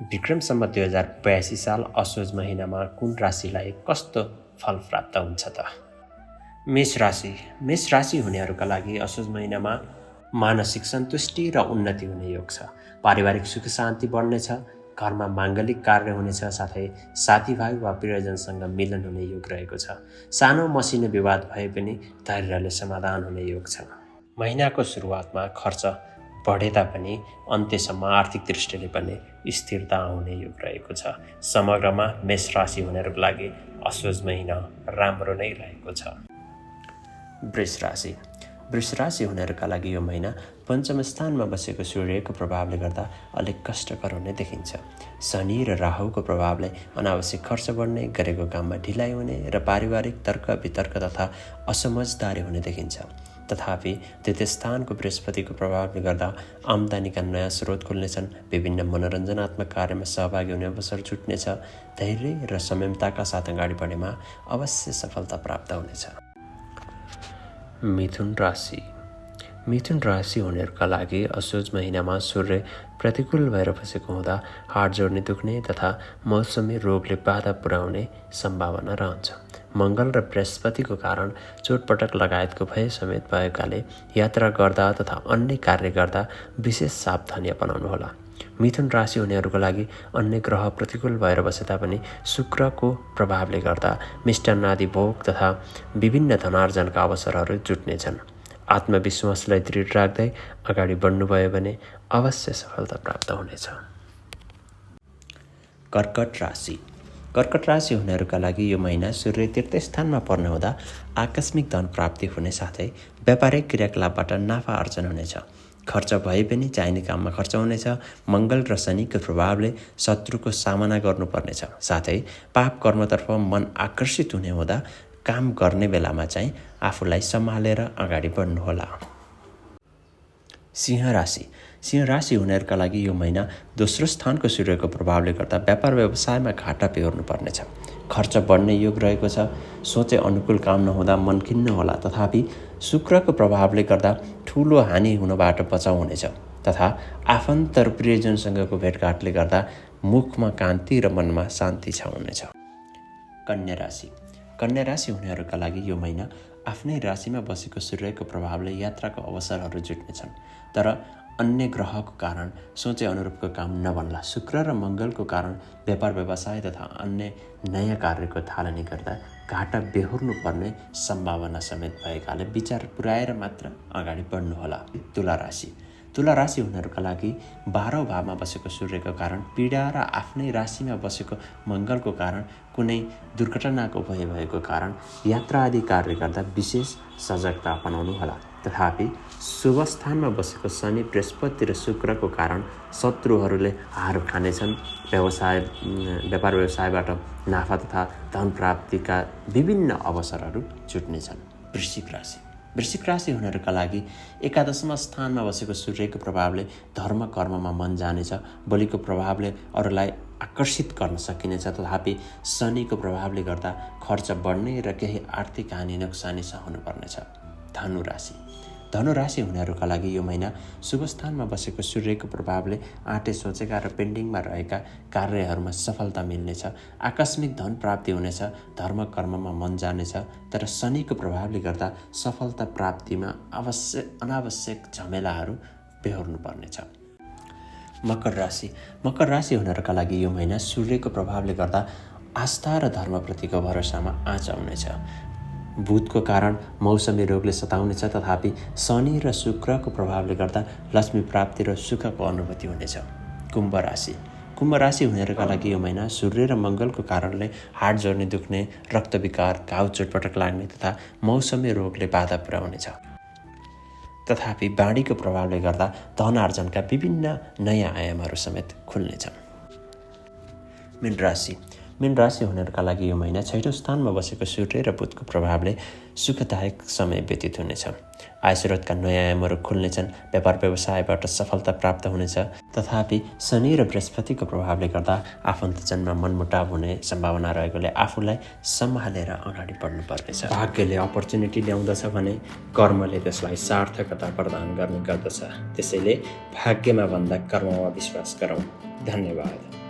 विक्रमसम्म 2082 साल असोज महिनामा कुन राशिलाई कस्तो फल प्राप्त हुन्छ त? मेष राशि हुनेहरूका लागि असोज महिनामा मानसिक सन्तुष्टि र उन्नति हुने योग छ। पारिवारिक सुख शान्ति बढ्नेछ। घरमा माङ्गलिक कार्य हुनेछ। साथै साथीभाइ वा प्रियजनसँग मिलन हुने योग रहेको छ। सानो मसिनो विवाद भए पनि धैर्यले समाधान हुने योग छ। महिनाको सुरुवातमा खर्च बढे तापनि अन्त्यसम्म आर्थिक दृष्टिले पनि स्थिरता आउने योग रहेको छ। समग्रमा मेष राशि हुनेहरूको लागि असोज महिना राम्रो नै रहेको छ। वृष राशि हुनेहरूका लागि यो महिना पञ्चम स्थानमा बसेको सूर्यको प्रभावले गर्दा अलिक कष्टकर हुने देखिन्छ। शनि र राहुको प्रभावले अनावश्यक खर्च बढ्ने, गरेको काममा ढिलाइ हुने र पारिवारिक तर्क वितर्क तथा असमझदारी हुने देखिन्छ। तथापि द्वितीय स्थानको बृहस्पतिको प्रभावले गर्दा आम्दानीका नयाँ स्रोत खुल्नेछन्। विभिन्न मनोरञ्जनात्मक कार्यमा सहभागी हुने अवसर जुट्नेछ। धैर्य र संयमताका साथ अगाडि बढेमा अवश्य सफलता प्राप्त हुनेछ। मिथुन राशि हुनेहरूका लागि असोज महिनामा सूर्य प्रतिकूल भएर बसेको हुँदा हाड जोड्ने दुख्ने तथा मौसमी रोगले बाधा पुर्याउने सम्भावना रहन्छ। मङ्गल र बृहस्पतिको कारण चोटपटक लगायतको भय समेत भएकाले यात्रा गर्दा तथा अन्य कार्य गर्दा विशेष सावधानी अपनाउनुहोला। मिथुन राशि हुनेहरूको लागि अन्य ग्रह प्रतिकूल भएर बसे तापनि शुक्रको प्रभावले गर्दा मिष्टान्न आदि भोग तथा विभिन्न धनार्जनका अवसरहरू जुट्नेछन्। आत्मविश्वासलाई दृढ राख्दै अगाडि बढ्नुभयो भने अवश्य सफलता प्राप्त हुनेछ। कर्कट राशि हुनेहरूका लागि यो महिना सूर्य तृतीय स्थानमा पर्ने हुँदा आकस्मिक धन प्राप्ति हुने साथै व्यापारिक क्रियाकलापबाट नाफा अर्जन हुनेछ। खर्च भए पनि चाहिने काममा खर्च हुनेछ। मङ्गल र शनिको प्रभावले शत्रुको सामना गर्नुपर्नेछ। साथै पाप कर्मतर्फ मन आकर्षित हुने हुँदा काम गर्ने बेलामा चाहिँ आफूलाई सम्हालेर अगाडि बढ्नुहोला। सिंह राशि हुनेहरूका लागि यो महिना दोस्रो स्थानको सूर्यको प्रभावले गर्दा व्यापार व्यवसायमा घाटा बेहोर्नु पर्नेछ। खर्च बढ्ने योग रहेको छ। सोचे अनुकूल काम नहुँदा मन खिन्न होला। तथापि शुक्रको प्रभावले गर्दा ठुलो हानि हुनबाट बचाउ हुनेछ तथा आफन्त र प्रियजनसँगको भेटघाटले गर्दा मुखमा कान्ति र मनमा शान्ति छाउनेछ। कन्या राशि हुनेहरूका लागि यो महिना आफ्नै राशिमा बसेको सूर्यको प्रभावले यात्राको अवसरहरू जुट्नेछन्। तर अन्य ग्रहको कारण सोचे अनुरूपको काम नबन्ला। शुक्र र मङ्गलको कारण व्यापार व्यवसाय तथा अन्य नयाँ कार्यको थालनी गर्दा घाटा बेहोर्नु पर्ने सम्भावना समेत भएकाले विचार पुर्याएर मात्र अगाडि बढ्नुहोला। तुला राशि हुनेहरूका लागि 12औं भावमा बसेको सूर्यको कारण पीडा र आफ्नै राशिमा बसेको मङ्गलको कारण कुनै दुर्घटनाको भय भएको कारण यात्रा आदि कार्य गर्दा विशेष सजगता अपनाउनुहोला। तथापि शुभ स्थानमा बसेको शनि, बृहस्पति र शुक्रको कारण शत्रुहरूले हार खानेछन्। व्यापार व्यवसायबाट नाफा तथा धन प्राप्तिका विभिन्न अवसरहरू जुट्नेछन्। वृश्चिक राशि हुनेहरूका लागि एकादशमा स्थानमा बसेको सूर्यको प्रभावले धर्म कर्ममा मन जानेछ। बलिको प्रभावले अरूलाई आकर्षित गर्न सकिनेछ। तथापि शनिको प्रभावले गर्दा खर्च बढ्ने र केही आर्थिक हानि नोक्सानी सहनुपर्नेछ। धनु राशि हुनेहरूका लागि यो महिना शुभ स्थानमा बसेको सूर्यको प्रभावले आँटे सोचेका र पेन्डिङमा रहेका कार्यहरूमा सफलता मिल्नेछ। आकस्मिक धन प्राप्ति हुनेछ। धर्म कर्ममा मन जानेछ। तर शनिको प्रभावले गर्दा सफलता प्राप्तिमा अनावश्यक झमेलाहरू बेहोर्नु पर्नेछ। मकर राशि हुनेहरूका लागि यो महिना सूर्यको प्रभावले गर्दा आस्था र धर्मप्रतिको भरोसामा आँच आउनेछ। भूतको कारण मौसमी रोगले सताउनेछ। तथापि शनि र शुक्रको प्रभावले गर्दा लक्ष्मी प्राप्ति र सुखको अनुभूति हुनेछ। कुम्भ राशि हुनेहरूका लागि यो महिना सूर्य र मङ्गलको कारणले हाड जोड्ने दुख्ने, रक्त विकार, घाउ चोटपटक लाग्ने तथा मौसमी रोगले बाधा पुर्याउनेछ। तथापि बाढीको प्रभावले गर्दा धन आर्जनका विभिन्न नयाँ आयामहरू समेत खुल्नेछन्। मीन राशि हुनेहरूका लागि यो महिना 6औं स्थानमा बसेको सूर्य र बुधको प्रभावले सुखदायक समय व्यतीत हुनेछ। आय स्रोतका नयाँ आयामहरू खुल्नेछन्। व्यापार व्यवसायबाट सफलता प्राप्त हुनेछ। तथापि शनि र बृहस्पतिको प्रभावले गर्दा आफन्तजनमा मनमुटाव हुने सम्भावना रहेकोले आफूलाई सम्हालेर अगाडि बढ्नु पर्नेछ। भाग्यले अपर्च्युनिटी ल्याउँदछ भने कर्मले त्यसलाई सार्थकता प्रदान गर्ने गर्दछ। त्यसैले भाग्यमा भन्दा कर्ममा विश्वास गरौँ। धन्यवाद।